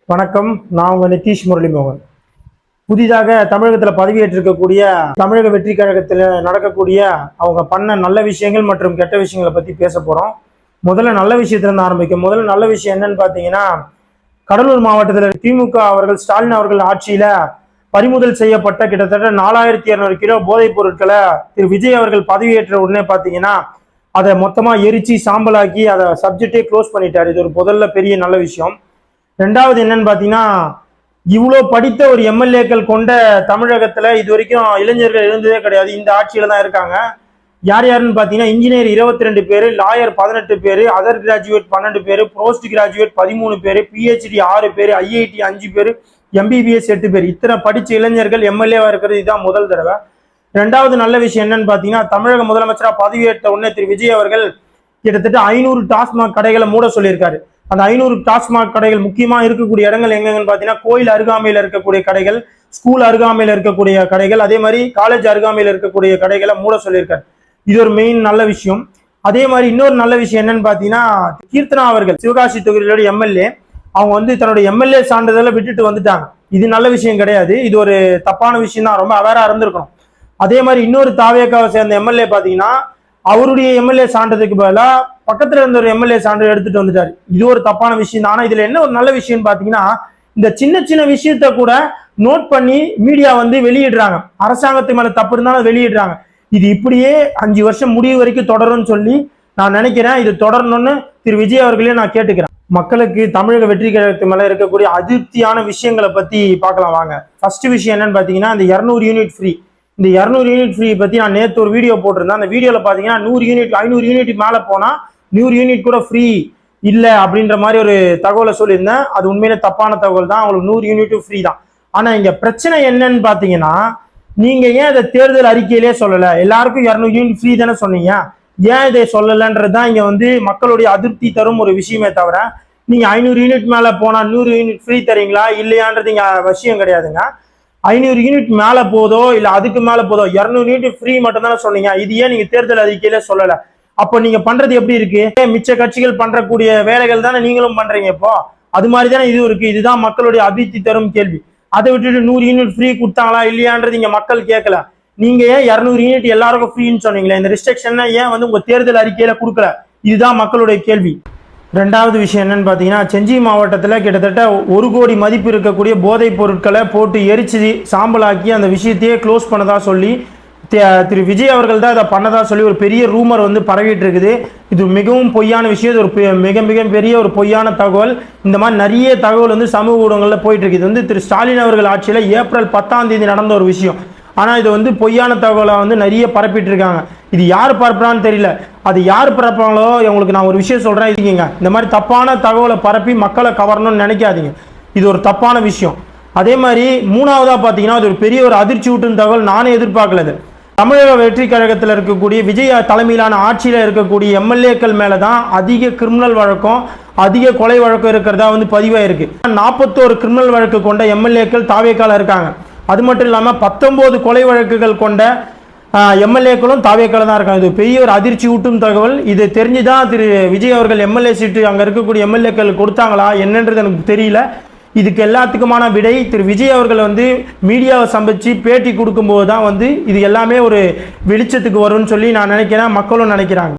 வணக்கம். நான் உங்கள் நிதிஷ் முரளி மோகன். புதிதாக தமிழகத்தில் பதவியேற்றிருக்கக்கூடிய தமிழக வெற்றி கழகத்தில் நடக்கக்கூடிய அவங்க பண்ண நல்ல விஷயங்கள் மற்றும் கெட்ட விஷயங்களை பற்றி பேச போகிறோம். முதல்ல நல்ல விஷயத்திலிருந்து ஆரம்பிக்கும். முதல்ல நல்ல விஷயம் என்னன்னு பார்த்தீங்கன்னா, கடலூர் மாவட்டத்தில் திமுக அவர்கள் ஸ்டாலின் அவர்கள் ஆட்சியில் பறிமுதல் செய்யப்பட்ட கிட்டத்தட்ட 4200 கிலோ போதைப் பொருட்களை திரு விஜய் அவர்கள் பதவியேற்ற உடனே பார்த்தீங்கன்னா அதை மொத்தமாக எரிச்சு சாம்பலாக்கி அதை சப்ஜெக்டே க்ளோஸ் பண்ணிட்டார். இது ஒரு முதல்ல பெரிய நல்ல விஷயம். ரெண்டாவது என்னன்னு பார்த்தீங்கன்னா, இவ்வளோ படித்த ஒரு எம்எல்ஏக்கள் கொண்ட தமிழகத்தில் இது வரைக்கும் இளைஞர்கள் இருந்ததே கிடையாது. இந்த ஆட்சியில தான் இருக்காங்க. யார் யாருன்னு பார்த்தீங்கன்னா, இன்ஜினியர் 22 பேர், லாயர் 18 பேர், அதர் கிராஜுவேட் 12 பேர், போஸ்ட் கிராஜுவேட் 13 பேர், பிஹெச்டி 6 பேர், ஐஐடி 5 பேர், எம்பிபிஎஸ் 8 பேர். இத்தனை படித்த இளைஞர்கள் எம்எல்ஏவா இருக்கிறது இதுதான் முதல் தடவை. ரெண்டாவது நல்ல விஷயம் என்னன்னு பார்த்தீங்கன்னா, தமிழக முதலமைச்சராக பதவியேற்ற உடனே திரு விஜய் அவர்கள் கிட்டத்தட்ட 500 டாஸ்மாக் கடைகளை மூட சொல்லியிருக்காரு. அந்த 500 டாஸ்மாக் கடைகள் முக்கியமா இருக்கக்கூடிய இடங்கள் எங்கன்னு பார்த்தீங்கன்னா, கோயில் அருகாமையில் இருக்கக்கூடிய கடைகள், ஸ்கூல் அருகாமையில் இருக்கக்கூடிய கடைகள், அதே மாதிரி காலேஜ் அருகாமையில் இருக்கக்கூடிய கடைகளை மூட சொல்லியிருக்காரு. இது ஒரு மெயின் நல்ல விஷயம். அதே மாதிரி இன்னொரு நல்ல விஷயம் என்னன்னு பார்த்தீங்கன்னா, கீர்த்தனா அவர்கள் சிவகாசி தொகுதியோட எம்எல்ஏ, அவங்க தன்னுடைய எம்எல்ஏ சான்றிதழை விட்டுட்டு வந்துட்டாங்க. இது நல்ல விஷயம் கிடையாது. இது ஒரு தப்பான விஷயம் தான். ரொம்ப அவேரா இருந்திருக்கணும். அதே மாதிரி இன்னொரு தாவேக்காவை சேர்ந்த எம்எல்ஏ பார்த்தீங்கன்னா, அவருடைய எம்எல்ஏ சான்றதுக்கு பதிலாக பக்கத்துல இருந்த ஒரு எம்எல்ஏ சான்று எடுத்துட்டு வந்துட்டாரு. இது ஒரு தப்பான விஷயம் தான். ஆனா இதுல என்ன ஒரு நல்ல விஷயம்னு பாத்தீங்கன்னா, இந்த சின்ன சின்ன விஷயத்த கூட நோட் பண்ணி மீடியா வெளியிடுறாங்க. அரசாங்கத்து மேல தப்பு இருந்தாலும் வெளியிடுறாங்க. இது இப்படியே 5 வருஷம் முடிவு வரைக்கும் தொடரும்னு சொல்லி நான் நினைக்கிறேன். இது தொடரணும்னு திரு விஜய் அவர்களே நான் கேட்டுக்கிறேன். மக்களுக்கு தமிழக வெற்றி கழகத்து மேல இருக்கக்கூடிய அதிருப்தியான விஷயங்களை பத்தி பார்க்கலாம் வாங்க. ஃபர்ஸ்ட் விஷயம் என்னன்னு பாத்தீங்கன்னா, இந்த 200 யூனிட் ஃப்ரீ. இந்த 200 யூனிட் ஃப்ரீ பத்தி நான் நேற்று ஒரு வீடியோ போட்டிருந்தேன். அந்த வீடியோல பாத்தீங்கன்னா 100 யூனிட் 500 யூனிட் மேல போனா 100 யூனிட் கூட ஃப்ரீ இல்லை அப்படின்ற மாதிரி ஒரு தகவலை சொல்லியிருந்தேன். அது உண்மையிலே தப்பான தகவல் தான். அவங்களுக்கு 100 யூனிட்டும் ஃப்ரீ தான். ஆனா இங்க பிரச்சனை என்னன்னு பாத்தீங்கன்னா, நீங்க ஏன் இதை தேர்தல் அறிக்கையிலே சொல்லல? எல்லாருக்கும் 200 யூனிட் ஃப்ரீ தானே சொன்னீங்க. ஏன் இதை சொல்லலன்றதுதான் இங்க மக்களுடைய அதிருப்தி தரும் ஒரு விஷயமே தவிர, நீங்க 500 யூனிட் மேல போனா 100 யூனிட் ஃப்ரீ தரீங்களா இல்லையான்றது இங்க விஷயம் கிடையாதுங்க. 500 யூனிட் மேல போதோ இல்ல அதுக்கு மேல போதோ 200 யூனிட் ஃப்ரீ மட்டும் தானே சொன்னீங்க. இது ஏன் நீங்க தேர்தல் அறிக்கையில சொல்லல? அப்ப நீங்க பண்றது எப்படி இருக்கு? மிச்ச கட்சிகள் பண்றக்கூடிய வேலைகள் தானே நீங்களும் பண்றீங்க. இப்போ அது மாதிரி தானே இது இருக்கு. இதுதான் மக்களுடைய அதிருப்தி தரும் கேள்வி. அதை விட்டுட்டு 100 யூனிட் ஃப்ரீ கொடுத்தாங்களா இல்லையான்றது இங்க மக்கள் கேட்கல. நீங்க ஏன் 200 யூனிட் எல்லாருக்கும் ஃப்ரீன்னு சொன்னீங்களே, இந்த ரெஸ்ட்ரிக்ஷன் ஏன் உங்க தேர்தல் அறிக்கையில கொடுக்கல? இதுதான் மக்களுடைய கேள்வி. ரெண்டாவது விஷயம் என்னன்னு பார்த்தீங்கன்னா, செஞ்சி மாவட்டத்தில் கிட்டத்தட்ட 1 கோடி மதிப்பு இருக்கக்கூடிய போதைப் பொருட்களை போட்டு எரிச்சு சாம்பலாக்கி அந்த விஷயத்தையே க்ளோஸ் பண்ணதா சொல்லி திரு விஜய் அவர்கள் தான் இதை பண்ணதா சொல்லி ஒரு பெரிய ரூமர் பரவிட்டு இருக்குது. இது மிகவும் பொய்யான விஷயம். இது ஒரு மிக மிக பெரிய ஒரு பொய்யான தகவல். இந்த மாதிரி நிறைய தகவல் சமூக ஊடகங்களில் போயிட்டு இருக்கு. இது திரு ஸ்டாலின் அவர்கள் ஆட்சியில் ஏப்ரல் 10ஆம் தேதி நடந்த ஒரு விஷயம். ஆனால் இது பொய்யான தகவலை நிறைய பரப்பிட்டு இருக்காங்க. இது யார் பரப்புறான்னு தெரியல. அது யார் பரப்புறாங்களோ உங்களுக்கு நான் ஒரு விஷயம் சொல்றேன். இதுங்க இந்த மாதிரி தப்பான தகவலை பரப்பி மக்களை கவரணும்னு நினைக்காதீங்க. இது ஒரு தப்பான விஷயம். அதே மாதிரி மூணாவதா பார்த்தீங்கன்னா, அது ஒரு பெரிய ஒரு அதிர்ச்சி ஊட்டும் தகவல். நானே எதிர்பார்க்கல. தமிழக வெற்றி கழகத்தில் இருக்கக்கூடிய விஜய் தலைமையிலான ஆட்சியில் இருக்கக்கூடிய எம்எல்ஏக்கள் மேல தான் அதிக கிரிமினல் வழக்கம், அதிக கொலை வழக்கம் இருக்கிறதா பதிவாயிருக்கு. 41 கிரிமினல் வழக்கு கொண்ட எம்எல்ஏக்கள் தாவேக்கால இருக்காங்க. அது மட்டும் இல்லாமல் 19 கொலை வழக்குகள் கொண்ட எம்எல்ஏக்களும் தாவேக்கால தான் இருக்காங்க. இது பெரிய ஒரு அதிர்ச்சி ஊட்டும் தகவல். இது தெரிஞ்சுதான் திரு விஜய் அவர்கள் எம்எல்ஏ சீட்டு அங்கே இருக்கக்கூடிய எம்எல்ஏக்கள் கொடுத்தாங்களா என்னன்றது எனக்கு தெரியல. இதுக்கு எல்லாத்துக்குமான விடை திரு விஜய் அவர்கள் மீடியாவை சந்திச்சு பேட்டி கொடுக்கும்போது தான் இது எல்லாமே ஒரு வெளிச்சத்துக்கு வரும்னு சொல்லி நான் நினைக்கிறேன். மக்களும் நினைக்கிறாங்க.